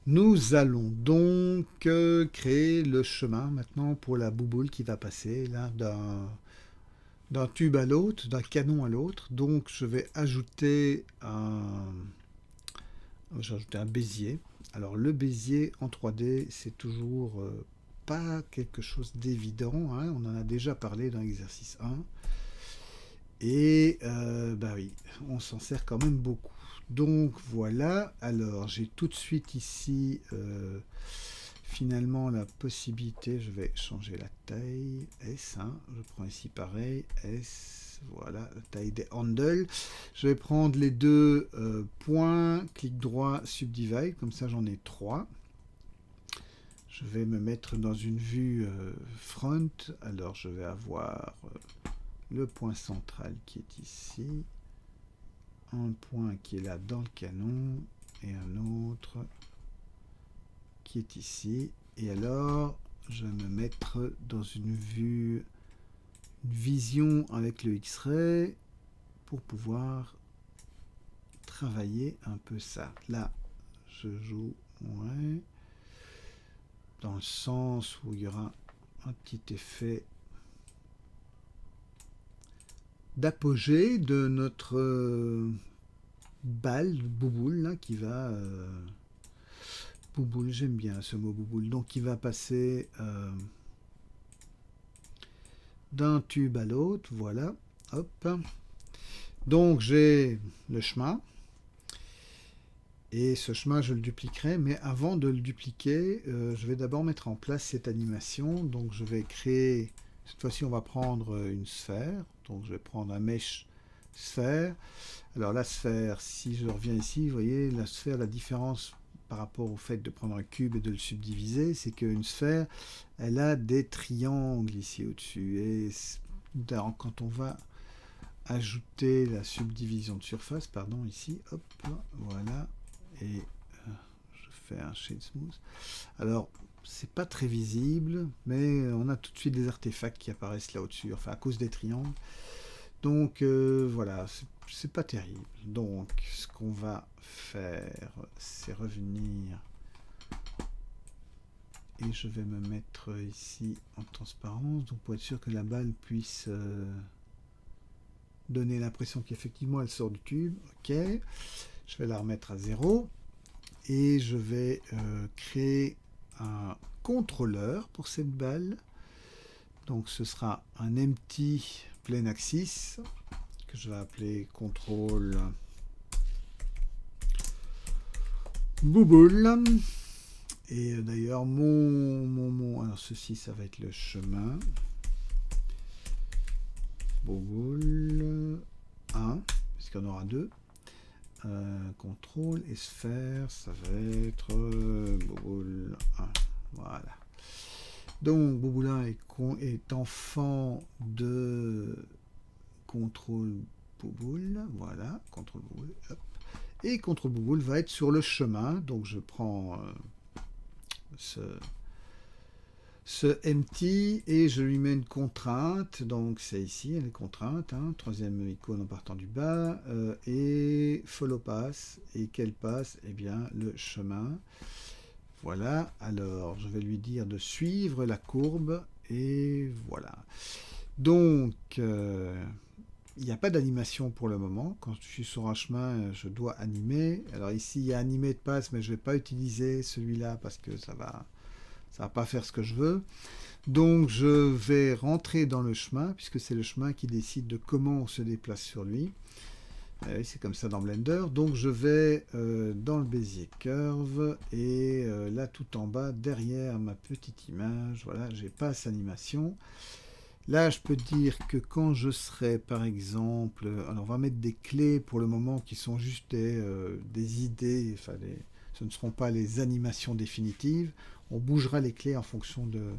Nous allons donc créer le chemin maintenant pour la bouboule qui va passer là d'un tube à l'autre, d'un canon à l'autre. Donc je vais ajouter un bézier. Alors le bézier en 3D, c'est toujours pas quelque chose d'évident, hein. On en a déjà parlé dans l'exercice 1. Et bah oui, on s'en sert quand même beaucoup. Donc voilà, alors j'ai tout de suite ici finalement la possibilité, je vais changer la taille, S, hein, je prends ici pareil, S, voilà, la taille des handles. Je vais prendre les deux points, clic droit, subdivide, comme ça j'en ai trois. Je vais me mettre dans une vue front, alors je vais avoir le point central qui est ici, un point qui est là dans le canon et un autre qui est ici. Et alors, je vais me mettre dans une vision avec le X-ray pour pouvoir travailler un peu ça. Là, je joue ouais, dans le sens où il y aura un petit effet d'apogée de notre balle, bouboule, là, qui va... bouboule, j'aime bien ce mot bouboule. Donc, qui va passer d'un tube à l'autre, voilà. Hop. Donc, j'ai le chemin. Et ce chemin, je le dupliquerai. Mais avant de le dupliquer, je vais d'abord mettre en place cette animation. Donc, je vais créer... Cette fois-ci, on va prendre une sphère. Donc, je vais prendre un mesh sphère. Alors la sphère, si je reviens ici, vous voyez, la sphère, la différence par rapport au fait de prendre un cube et de le subdiviser, c'est qu'une sphère, elle a des triangles ici au-dessus. Et quand on va ajouter la subdivision de surface, pardon, ici, hop, voilà, et je fais un shade smooth. Alors, c'est pas très visible, mais on a tout de suite des artefacts qui apparaissent là au-dessus, enfin à cause des triangles. Donc voilà, c'est pas terrible. Donc ce qu'on va faire, c'est revenir et je vais me mettre ici en transparence, donc pour être sûr que la balle puisse donner l'impression qu'effectivement elle sort du tube. Ok, je vais la remettre à 0 et je vais créer un contrôleur pour cette balle. Donc ce sera un empty plane axis que je vais appeler contrôle bouboule. Et d'ailleurs, alors ceci, ça va être le chemin. Bouboule 1, puisqu'il y en aura deux. Contrôle et sphère, ça va être bouboule 1. Voilà. Donc, bouboule 1 est enfant de contrôle bouboule. Voilà, contrôle bouboule. Hop. Et contrôle bouboule va être sur le chemin. Donc, je prends ce empty et je lui mets une contrainte. Donc, c'est ici, elle est contrainte. Hein, troisième icône en partant du bas. Et follow pass. Et quel passe? Eh bien, le chemin. Voilà. Alors, je vais lui dire de suivre la courbe. Et voilà. Donc, il n'y a pas d'animation pour le moment. Quand je suis sur un chemin, je dois animer. Alors ici, il y a animé de passe, mais je ne vais pas utiliser celui-là parce que ça va pas faire ce que je veux. Donc, je vais rentrer dans le chemin, puisque c'est le chemin qui décide de comment on se déplace sur lui. C'est comme ça dans Blender. Donc, je vais dans le Bezier Curve et là, tout en bas, derrière ma petite image, voilà, j'ai passe animation. Là, je peux dire que quand je serai, par exemple... Alors, on va mettre des clés pour le moment qui sont juste des idées. Enfin, ce ne seront pas les animations définitives. On bougera les clés en fonction de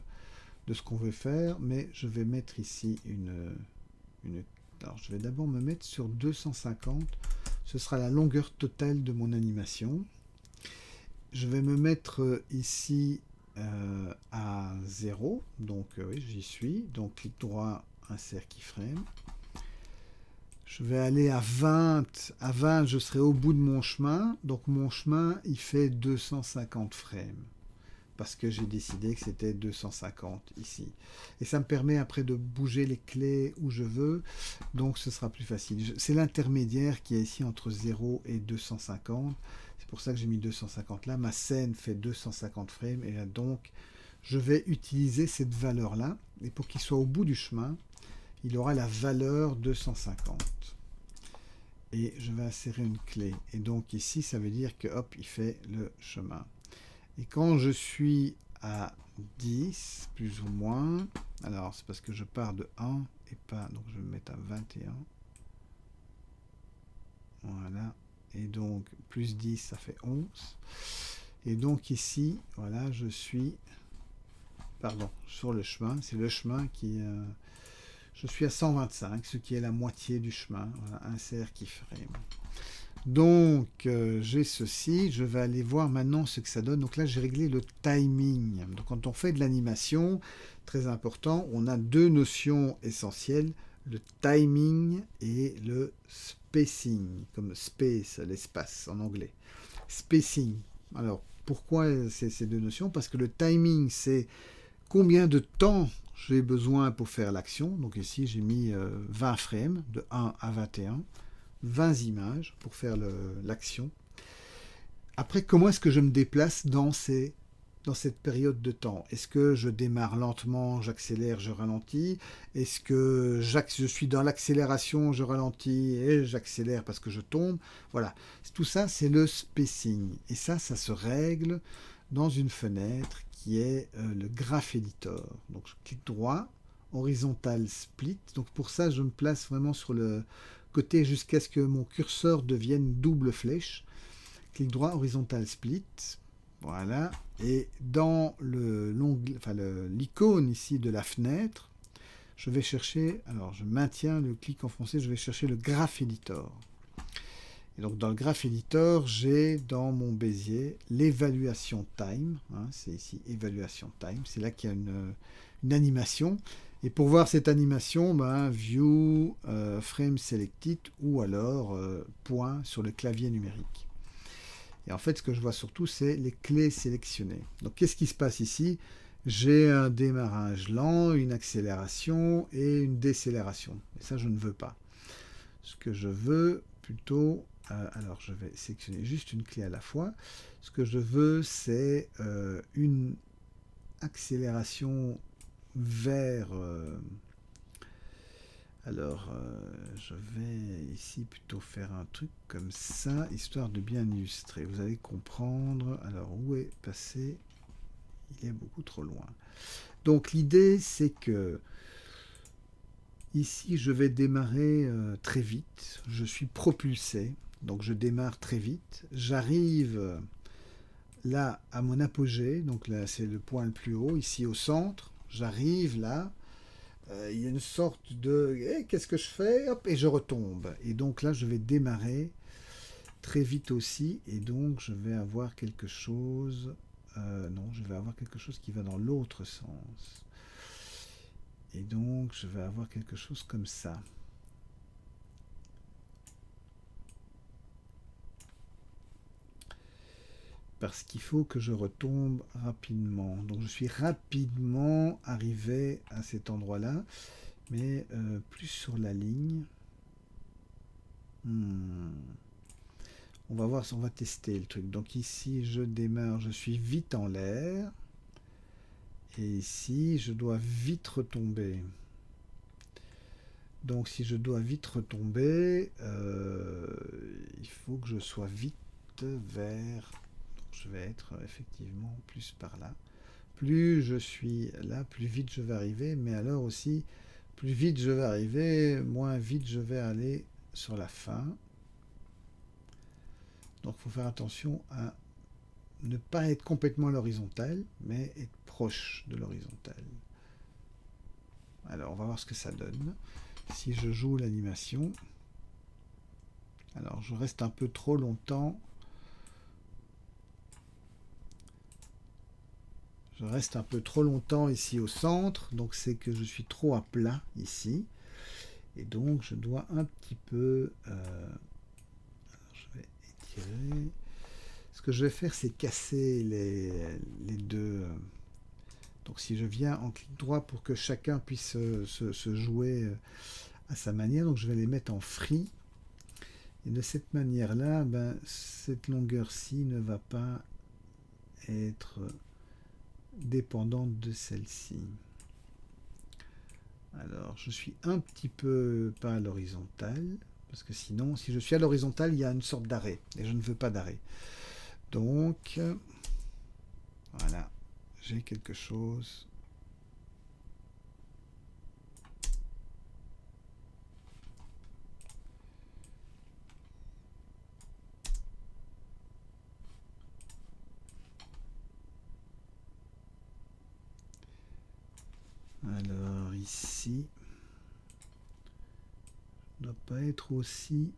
ce qu'on veut faire. Mais je vais mettre ici une... Alors, je vais d'abord me mettre sur 250. Ce sera la longueur totale de mon animation. Je vais me mettre ici à 0. Donc oui, j'y suis. Donc clic droit, insert keyframe. Je vais aller à 20. À 20, je serai au bout de mon chemin. Donc mon chemin, il fait 250 frames. Parce que j'ai décidé que c'était 250 ici. Et ça me permet après de bouger les clés où je veux. Donc ce sera plus facile. C'est l'intermédiaire qui est ici entre 0 et 250. C'est pour ça que j'ai mis 250 là. Ma scène fait 250 frames. Et là, donc, je vais utiliser cette valeur-là. Et pour qu'il soit au bout du chemin, il aura la valeur 250. Et je vais insérer une clé. Et donc ici, ça veut dire que hop, il fait le chemin. Et quand je suis à 10, plus ou moins, alors c'est parce que je pars de 1 et pas, donc je vais me mettre à 21. Voilà. Et donc, plus 10, ça fait 11. Et donc ici, voilà, je suis, pardon, sur le chemin. C'est le chemin qui... je suis à 125, ce qui est la moitié du chemin. Voilà, insert keyframe. Donc, j'ai ceci. Je vais aller voir maintenant ce que ça donne. Donc là, j'ai réglé le timing. Donc, quand on fait de l'animation, très important, on a deux notions essentielles, le timing et le spacing, comme space, l'espace en anglais. Spacing. Alors, pourquoi ces deux notions? Parce que le timing, c'est combien de temps j'ai besoin pour faire l'action. Donc ici, j'ai mis 20 frames, de 1 à 21. 20 images pour faire l'action. Après, comment est-ce que je me déplace dans cette période de temps? Est-ce que je démarre lentement, j'accélère, je ralentis? Est-ce que je suis dans l'accélération, je ralentis et j'accélère parce que je tombe? Voilà. Tout ça, c'est le spacing. Et ça se règle dans une fenêtre qui est le Graph Editor. Donc, je clique droit, horizontal split. Donc, pour ça, je me place vraiment sur le côté jusqu'à ce que mon curseur devienne double flèche. Clic droit, horizontal split. Voilà. Et dans l'icône ici de la fenêtre, je vais chercher, alors je maintiens le clic enfoncé, je vais chercher le Graph Editor. Et donc dans le Graph Editor, j'ai dans mon Bézier l'évaluation time. Hein, c'est ici évaluation time. C'est là qu'il y a une animation. Et pour voir cette animation, View, Frame Selected ou alors point sur le clavier numérique. Et en fait, ce que je vois surtout, c'est les clés sélectionnées. Donc qu'est-ce qui se passe ici? J'ai un démarrage lent, une accélération et une décélération. Et ça, je ne veux pas. Ce que je veux plutôt... alors, je vais sélectionner juste une clé à la fois. Ce que je veux, c'est une accélération vers... alors, je vais ici plutôt faire un truc comme ça, histoire de bien illustrer. Vous allez comprendre. Alors, où est passé? Il est beaucoup trop loin. Donc, l'idée, c'est que ici, je vais démarrer très vite. Je suis propulsé. Donc, je démarre très vite. J'arrive là à mon apogée. Donc, là, c'est le point le plus haut, ici au centre. J'arrive là. Il y a une sorte de hey, qu'est-ce que je fais? Hop, et je retombe. Et donc là, je vais démarrer très vite aussi. Et donc, je vais avoir quelque chose. Non, je vais avoir quelque chose qui va dans l'autre sens. Et donc, je vais avoir quelque chose comme ça. Parce qu'il faut que je retombe rapidement. Donc, je suis rapidement arrivé à cet endroit-là, mais plus sur la ligne. On va voir, on va tester le truc. Donc ici, je démarre, je suis vite en l'air. Et ici, je dois vite retomber. Donc si je dois vite retomber, il faut que je sois vite vers... Donc, je vais être effectivement plus par là. Plus je suis là, plus vite je vais arriver. Mais alors aussi, plus vite je vais arriver, moins vite je vais aller sur la fin. Donc il faut faire attention à ne pas être complètement à l'horizontale, mais être proche de l'horizontale. Alors on va voir ce que ça donne. Si je joue l'animation, alors je reste un peu trop longtemps. Je reste un peu trop longtemps ici au centre, donc c'est que je suis trop à plat ici. Et donc je dois un petit peu... je vais étirer. Ce que je vais faire, c'est casser les deux. Donc si je viens en clic droit pour que chacun puisse se jouer à sa manière, donc je vais les mettre en free. Et de cette manière-là, ben, cette longueur-ci ne va pas être dépendante de celle-ci. Alors, je suis un petit peu pas à l'horizontale, parce que sinon, si je suis à l'horizontale, il y a une sorte d'arrêt, et je ne veux pas d'arrêt. Donc, voilà, j'ai quelque chose. Alors, ici, ne doit pas être aussi...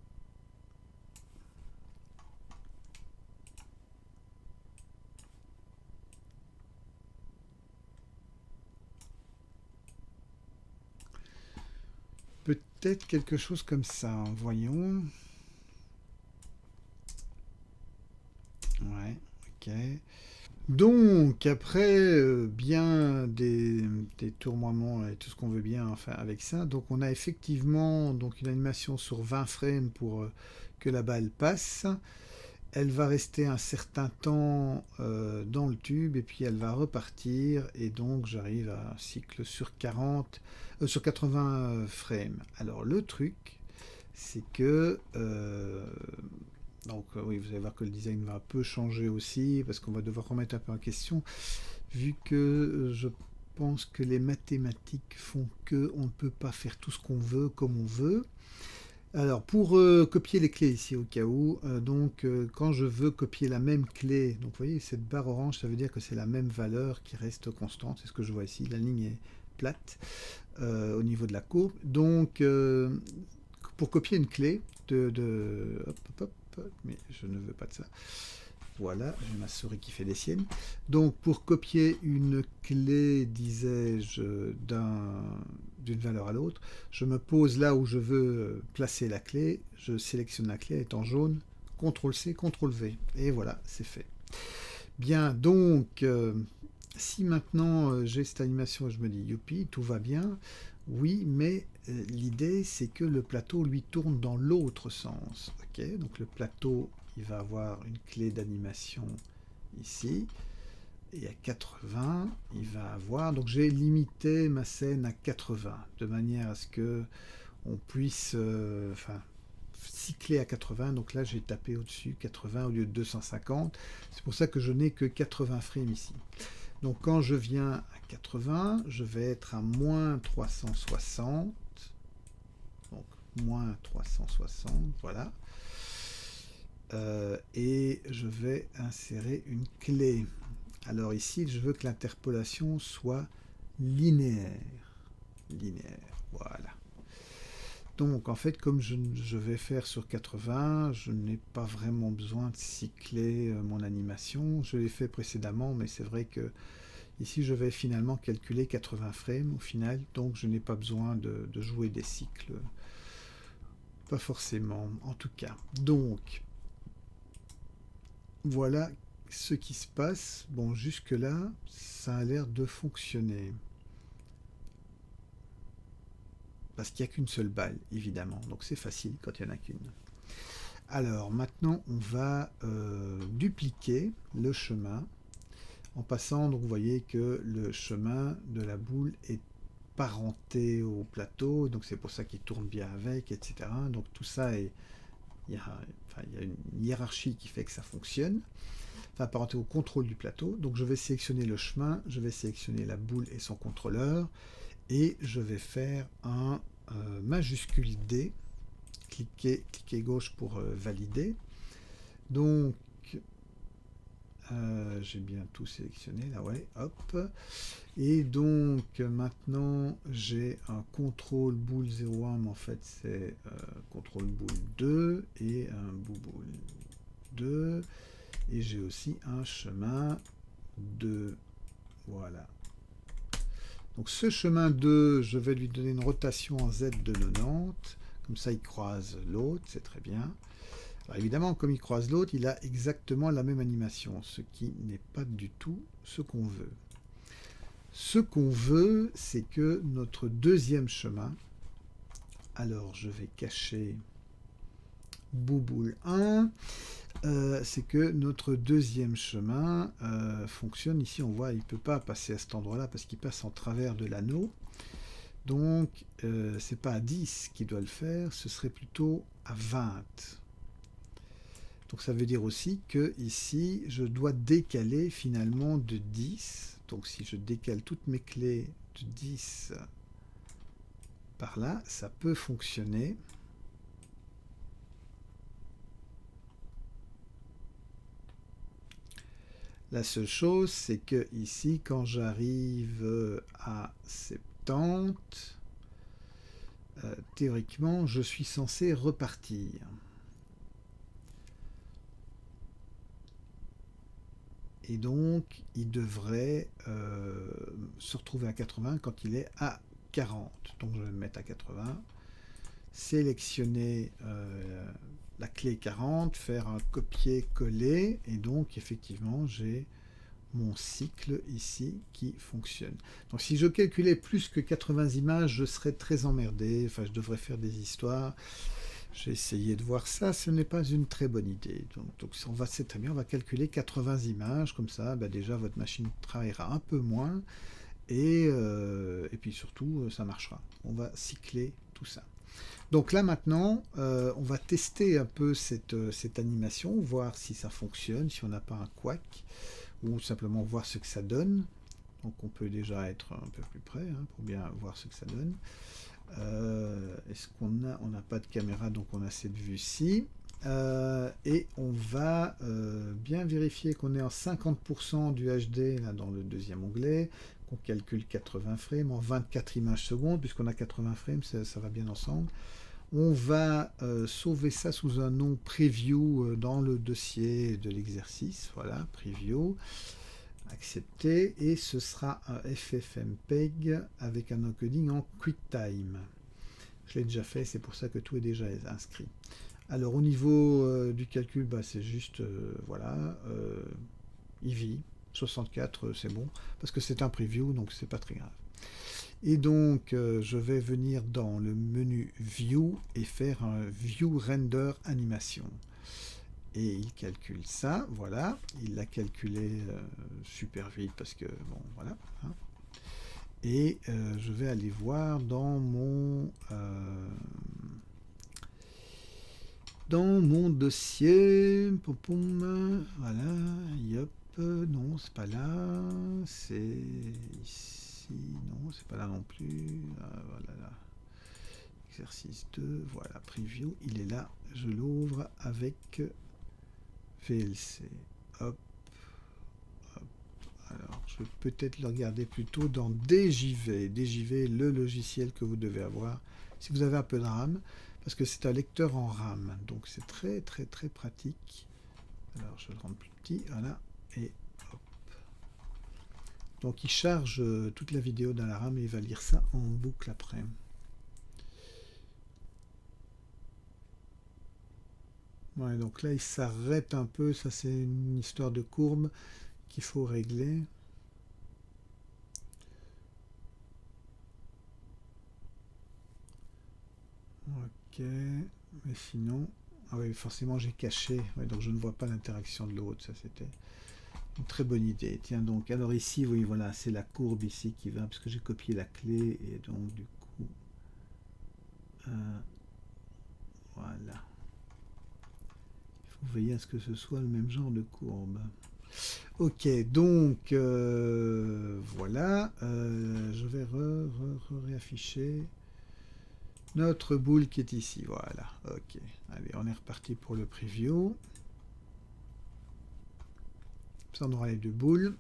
Peut-être quelque chose comme ça, voyons. Ouais, ok. Donc, après bien des tournoiements et tout ce qu'on veut bien enfin, avec ça, donc on a effectivement donc, une animation sur 20 frames pour que la balle passe. Elle va rester un certain temps dans le tube et puis elle va repartir et donc j'arrive à un cycle sur 80 frames. Alors le truc, c'est que donc oui, vous allez voir que le design va un peu changer aussi parce qu'on va devoir remettre un peu en question vu que je pense que les mathématiques font que on ne peut pas faire tout ce qu'on veut comme on veut. Alors pour copier les clés ici au cas où, quand je veux copier la même clé, donc vous voyez cette barre orange, ça veut dire que c'est la même valeur qui reste constante, c'est ce que je vois ici, la ligne est plate au niveau de la courbe. Donc pour copier une clé mais je ne veux pas de ça. Voilà, j'ai ma souris qui fait des siennes. Donc pour copier une clé, disais-je, d'une valeur à l'autre, je me pose là où je veux placer la clé, je sélectionne la clé, elle est en jaune, CTRL-C, CTRL-V, et voilà, c'est fait. Bien, donc, si maintenant j'ai cette animation et je me dis, youpi, tout va bien, oui, mais l'idée c'est que le plateau lui tourne dans l'autre sens. Ok, donc le plateau il va avoir une clé d'animation ici et à 80 il va avoir, donc j'ai limité ma scène à 80 de manière à ce que on puisse cycler à 80, donc là j'ai tapé au-dessus 80 au lieu de 250, c'est pour ça que je n'ai que 80 frames ici. Donc quand je viens à 80, je vais être à moins 360. Donc moins 360, voilà. Et je vais insérer une clé. Alors ici, je veux que l'interpolation soit linéaire. Linéaire, voilà. Donc en fait, comme je vais faire sur 80, je n'ai pas vraiment besoin de cycler mon animation. Je l'ai fait précédemment, mais c'est vrai que ici, je vais finalement calculer 80 frames au final, donc je n'ai pas besoin de jouer des cycles. Pas forcément, en tout cas. Donc, voilà ce qui se passe. Bon, jusque-là, ça a l'air de fonctionner. Parce qu'il n'y a qu'une seule balle, évidemment. Donc c'est facile quand il n'y en a qu'une. Alors, maintenant, on va dupliquer le chemin en passant, donc vous voyez que le chemin de la boule est parenté au plateau, donc c'est pour ça qu'il tourne bien avec, etc. Donc tout ça est... il y a une hiérarchie qui fait que ça fonctionne. Enfin, parenté au contrôle du plateau. Donc je vais sélectionner le chemin, je vais sélectionner la boule et son contrôleur, et je vais faire un majuscule D. Cliquez gauche pour valider. Donc j'ai bien tout sélectionné là, ouais, hop. Et donc maintenant j'ai un contrôle boule 01, mais en fait c'est contrôle boule 2 et un boule 2. Et j'ai aussi un chemin 2. Voilà. Donc ce chemin 2, je vais lui donner une rotation en Z de 90. Comme ça, il croise l'autre, c'est très bien. Alors évidemment, comme il croise l'autre, il a exactement la même animation, ce qui n'est pas du tout ce qu'on veut. Ce qu'on veut, c'est que notre deuxième chemin, alors je vais cacher Bouboule 1, c'est que notre deuxième chemin fonctionne. Ici, on voit, il ne peut pas passer à cet endroit-là parce qu'il passe en travers de l'anneau. Donc, c'est pas à 10 qu'il doit le faire, ce serait plutôt à 20. Donc, ça veut dire aussi que ici, je dois décaler finalement de 10. Donc, si je décale toutes mes clés de 10 par là, ça peut fonctionner. La seule chose, c'est que ici, quand j'arrive à 70, théoriquement, je suis censé repartir. Et donc, il devrait se retrouver à 80 quand il est à 40. Donc, je vais le mettre à 80. Sélectionner la clé 40, faire un copier-coller. Et donc, effectivement, j'ai mon cycle ici qui fonctionne. Donc, si je calculais plus que 80 images, je serais très emmerdé. Enfin, je devrais faire des histoires. J'ai essayé de voir ça, ce n'est pas une très bonne idée. Donc c'est très bien, on va calculer 80 images, comme ça, bah déjà votre machine travaillera un peu moins, et puis surtout, ça marchera. On va cycler tout ça. Donc là maintenant, on va tester un peu cette animation, voir si ça fonctionne, si on n'a pas un couac, ou simplement voir ce que ça donne. Donc on peut déjà être un peu plus près pour bien voir ce que ça donne. Est-ce qu'on a... On n'a pas de caméra, donc on a cette vue-ci. Et on va bien vérifier qu'on est en 50% du HD là, dans le deuxième onglet, qu'on calcule 80 frames en 24 images secondes, puisqu'on a 80 frames, ça va bien ensemble. On va sauver ça sous un nom preview dans le dossier de l'exercice. Voilà, preview. Accepter, et ce sera un FFmpeg avec un encoding en QuickTime. Je l'ai déjà fait, c'est pour ça que tout est déjà inscrit. Alors au niveau du calcul, bah, c'est juste, voilà, Eevee, 64, c'est bon, parce que c'est un preview, donc c'est pas très grave. Et donc, je vais venir dans le menu View et faire un View Render Animation. Et il calcule ça, voilà, il l'a calculé super vite parce que, bon, voilà. Et je vais aller voir dans mon dossier, pom pom, voilà, yop, non, c'est pas là, c'est ici, non, c'est pas là non plus, voilà, là. Exercice 2, voilà, preview, il est là, je l'ouvre avec VLC. Hop. Hop. Alors, je vais peut-être le regarder plutôt dans DJV. DJV, le logiciel que vous devez avoir si vous avez un peu de RAM, parce que c'est un lecteur en RAM. Donc, c'est très, très, très pratique. Alors, je vais le rendre plus petit. Voilà. Et hop. Donc, il charge toute la vidéo dans la RAM et il va lire ça en boucle après. Ouais, donc là, il s'arrête un peu. Ça, c'est une histoire de courbe qu'il faut régler. Ok, mais sinon... Ah oui, forcément, j'ai caché. Ouais, donc, je ne vois pas l'interaction de l'autre. Ça, c'était une très bonne idée. Tiens, donc, alors ici, oui, voilà, c'est la courbe ici qui va, parce que j'ai copié la clé. Et donc, du coup... voilà. Il faut veiller à ce que ce soit le même genre de courbe. Ok, donc voilà, je vais réafficher notre boule qui est ici. Voilà, ok. Allez, on est reparti pour le preview. Ça, on aura les deux boules.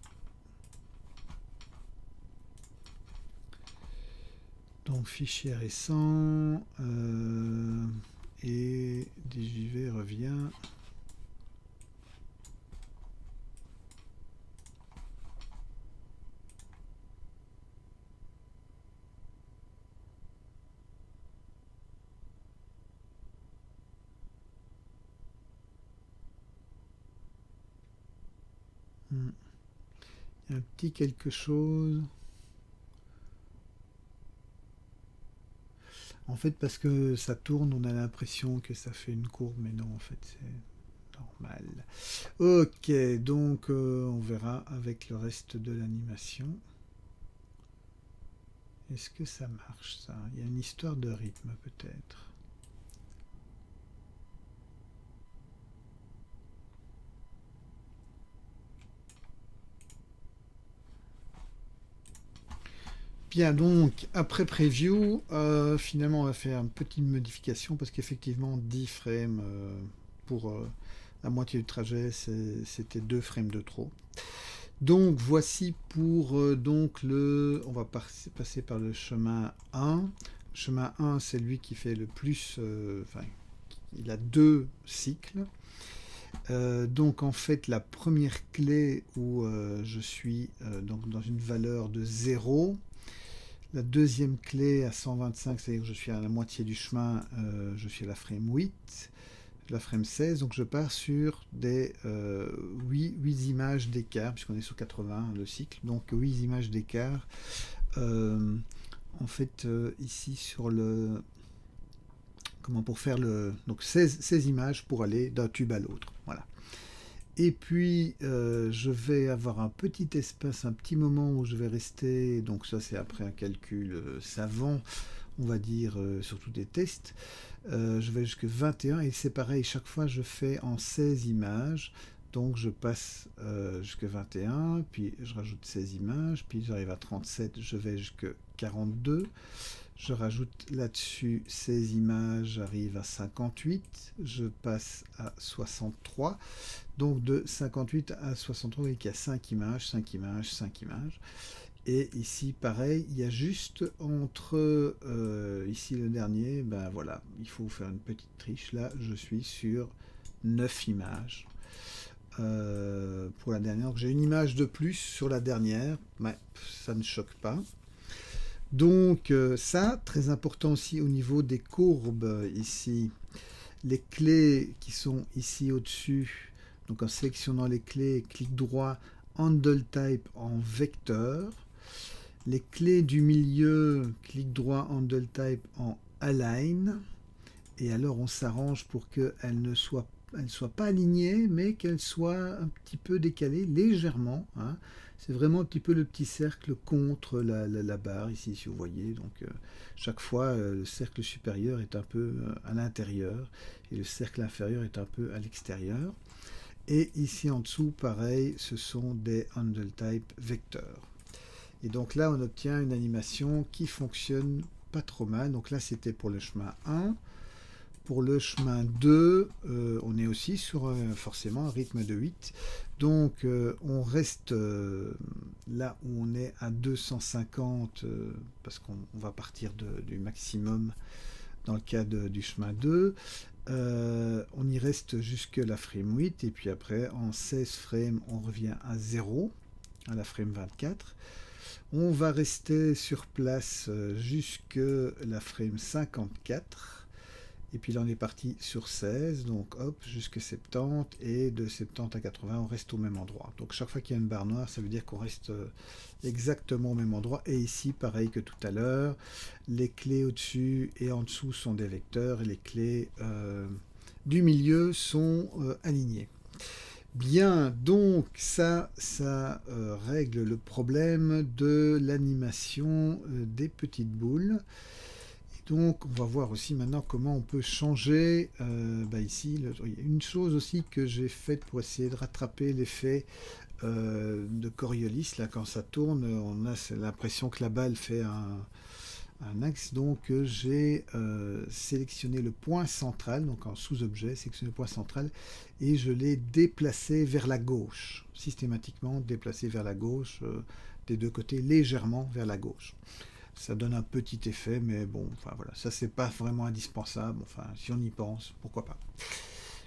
Donc fichier récent et DJV revient. Hmm. Il y a un petit quelque chose. En fait, parce que ça tourne, on a l'impression que ça fait une courbe, mais non, en fait, c'est normal. Ok, donc on verra avec le reste de l'animation. Est-ce que ça marche, ça? Il y a une histoire de rythme, peut-être. Bien, donc, après preview, finalement, on va faire une petite modification parce qu'effectivement, 10 frames pour la moitié du trajet, c'était 2 frames de trop. Donc, voici pour donc on va passer par le chemin 1. Le chemin 1, c'est lui qui fait le plus, enfin, il a 2 cycles. Donc en fait la première clé où je suis donc dans une valeur de 0. La deuxième clé à 125, c'est-à-dire que je suis à la moitié du chemin, je suis à la frame 8, la frame 16, donc je pars sur des 8 images d'écart, puisqu'on est sur 80 le cycle, donc 8 images d'écart. En fait, ici sur le... Comment pour faire le... Donc 16 images pour aller d'un tube à l'autre. Voilà. Et puis, je vais avoir un petit espace, un petit moment où je vais rester, donc ça c'est après un calcul savant, on va dire, surtout des tests. Je vais jusqu'à 21 et c'est pareil, chaque fois je fais en 16 images. Donc je passe jusqu'à 21, puis je rajoute 16 images, puis j'arrive à 37, je vais jusqu'à 42. Je rajoute là-dessus 16 images, j'arrive à 58, je passe à 63. Donc de 58 à 63, vous voyez qu'il y a 5 images, 5 images, 5 images. Et ici, pareil, il y a juste entre ici le dernier, ben voilà, il faut faire une petite triche. Là, je suis sur 9 images. Pour la dernière, donc j'ai une image de plus sur la dernière, mais ça ne choque pas. Donc ça, très important aussi au niveau des courbes ici. Les clés qui sont ici au-dessus, donc en sélectionnant les clés, clic droit, Handle Type en vecteur. Les clés du milieu, clic droit, Handle Type en Align. Et alors on s'arrange pour qu'elles ne soient pas alignées, mais qu'elles soient un petit peu décalées, légèrement. Hein. C'est vraiment un petit peu le petit cercle contre la barre, ici, si vous voyez. Donc, chaque fois, le cercle supérieur est un peu à l'intérieur et le cercle inférieur est un peu à l'extérieur. Et ici en dessous, pareil, ce sont des handle type vecteurs. Et donc là, on obtient une animation qui fonctionne pas trop mal. Donc là, c'était pour le chemin 1. Pour le chemin 2, on est aussi sur forcément un rythme de 8. Donc on reste là où on est à 250 parce qu'on va partir du maximum dans le cas du chemin 2. On y reste jusque la frame 8 et puis après en 16 frames on revient à 0 à la frame 24. On va rester sur place jusque la frame 54. Et puis là, on est parti sur 16, donc hop, jusqu'à 70, et de 70 à 80, on reste au même endroit. Donc chaque fois qu'il y a une barre noire, ça veut dire qu'on reste exactement au même endroit. Et ici, pareil que tout à l'heure, les clés au-dessus et en dessous sont des vecteurs, et les clés du milieu sont alignées. Bien, donc ça règle le problème de l'animation des petites boules. Donc, on va voir aussi maintenant comment on peut changer. Ici, il y a une chose aussi que j'ai faite pour essayer de rattraper l'effet de Coriolis. Là, quand ça tourne, on a l'impression que la balle fait un axe. Donc, j'ai sélectionné le point central, donc en sous-objet, sélectionné le point central, et je l'ai déplacé vers la gauche, systématiquement déplacé vers la gauche, des deux côtés, légèrement vers la gauche. Ça donne un petit effet, mais bon, enfin voilà, ça c'est pas vraiment indispensable. Enfin, si on y pense, pourquoi pas.